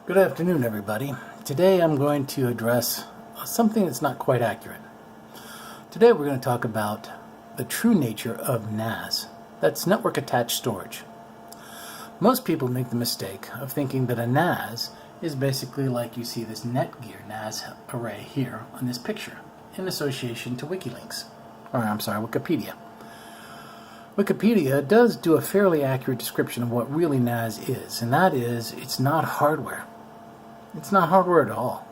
Good afternoon, everybody. Today I'm going to address something that's not quite accurate. Today we're going to talk about the true nature of NAS. That's network attached storage. Most people make the mistake of thinking that a NAS is basically like you see this Netgear NAS array here on this picture in association to Wikipedia. Wikipedia does do a fairly accurate description of what really NAS is, and that is, it's not hardware. It's not hardware at all.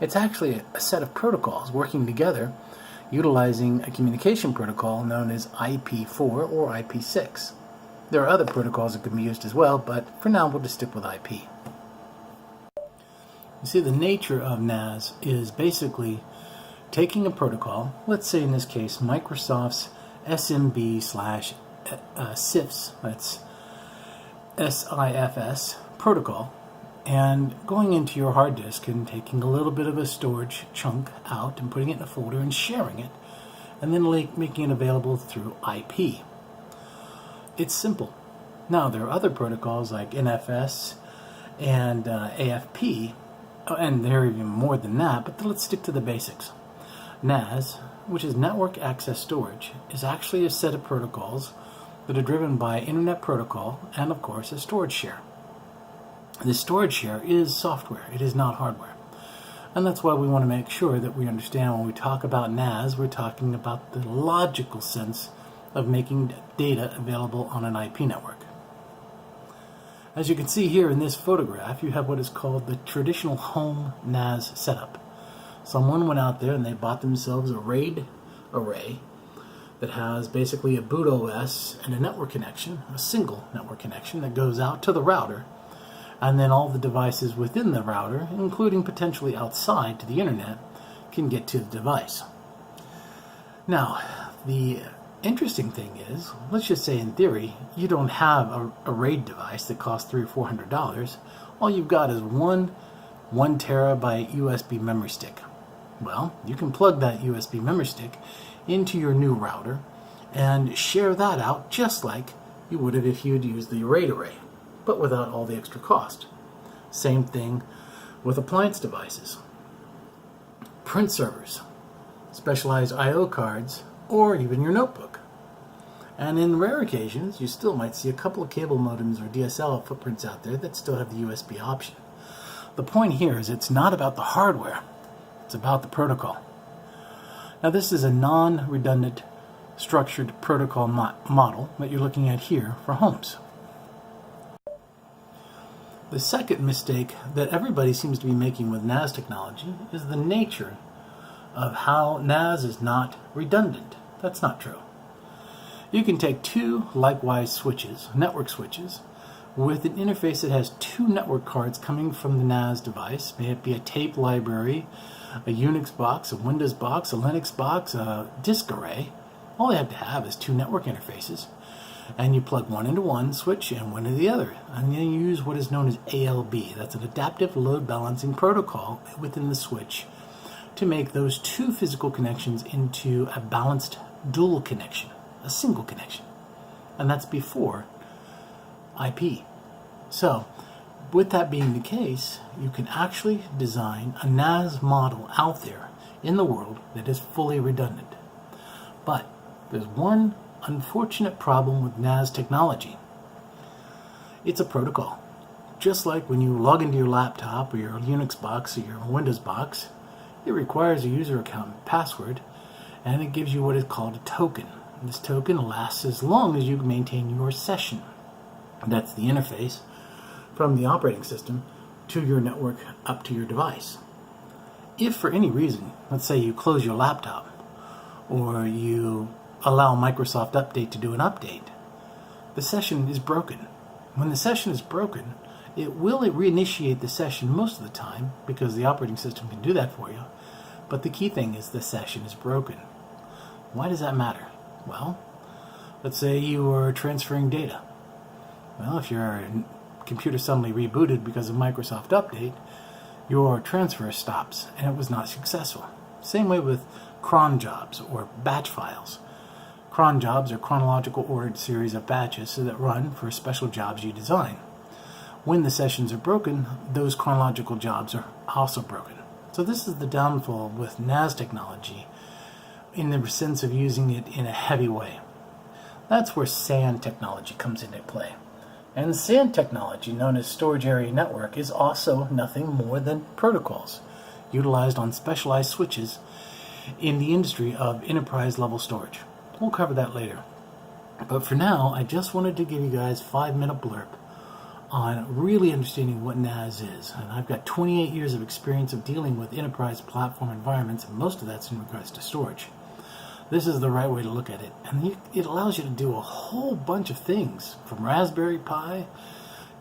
It's actually a set of protocols working together utilizing a communication protocol known as IP4 or IP6. There are other protocols that can be used as well, but for now we'll just stick with IP. You see, the nature of NAS is basically taking a protocol, let's say in this case Microsoft's SMB/CIFS, that's SIFS protocol, and going into your hard disk and taking a little bit of a storage chunk out and putting it in a folder and sharing it, and then making it available through IP. It's simple. Now, there are other protocols like NFS and AFP, and there are even more than that, but let's stick to the basics. NAS, which is Network Access Storage, is actually a set of protocols that are driven by Internet Protocol and, of course, a storage share. This storage share is software. It is not hardware. And that's why we want to make sure that we understand when we talk about NAS, we're talking about the logical sense of making data available on an IP network. As you can see here in this photograph, you have what is called the traditional home NAS setup. Someone went out there and they bought themselves a RAID array that has basically a boot OS and a network connection, a single network connection that goes out to the router, and then all the devices within the router, including potentially outside to the internet, can get to the device. Now, the interesting thing is, let's just say in theory, you don't have a RAID device that costs $300 or $400. All you've got is one 1 terabyte USB memory stick. Well, you can plug that USB memory stick into your new router and share that out just like you would have if you had used the RAID array, but without all the extra cost. Same thing with appliance devices, print servers, specialized I/O cards, or even your notebook. And in rare occasions, you still might see a couple of cable modems or DSL footprints out there that still have the USB option. The point here is it's not about the hardware, it's about the protocol. Now, this is a non-redundant structured protocol model that you're looking at here for homes. The second mistake that everybody seems to be making with NAS technology is the nature of how NAS is not redundant. That's not true. You can take two likewise switches, network switches, with an interface that has two network cards coming from the NAS device, may it be a tape library, a Unix box, a Windows box, a Linux box, a disk array. All you have to have is two network interfaces, and you plug one into one switch and one into the other, and then you use what is known as ALB. That's an adaptive load balancing protocol within the switch to make those two physical connections into a balanced dual connection, a single connection, and that's before IP. So, with that being the case, you can actually design a NAS model out there in the world that is fully redundant. But there's one unfortunate problem with NAS technology. It's a protocol. Just like when you log into your laptop or your Unix box or your Windows box, it requires a user account and password, and it gives you what is called a token. This token lasts as long as you maintain your session. That's the interface from the operating system to your network up to your device. If for any reason, let's say you close your laptop or you allow Microsoft Update to do an update, the session is broken. When the session is broken, it will reinitiate the session most of the time because the operating system can do that for you. But the key thing is the session is broken. Why does that matter? Well, let's say you are transferring data. Well, if your computer suddenly rebooted because of Microsoft Update, your transfer stops and it was not successful. Same way with cron jobs or batch files. Cron jobs are chronological ordered series of batches that run for special jobs you design. when the sessions are broken, those chronological jobs are also broken. So this is the downfall with NAS technology in the sense of using it in a heavy way. That's where SAN technology comes into play. And SAN technology, known as Storage Area Network, is also nothing more than protocols utilized on specialized switches in the industry of enterprise level storage. We'll cover that later. But for now, I just wanted to give you guys a 5-minute blurb on really understanding what NAS is. And I've got 28 years of experience of dealing with enterprise platform environments, and most of that's in regards to storage. This is the right way to look at it. And it allows you to do a whole bunch of things, from Raspberry Pi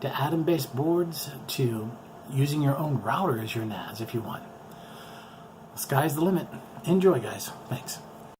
to Atom-based boards to using your own router as your NAS if you want. The sky's the limit. Enjoy, guys. Thanks.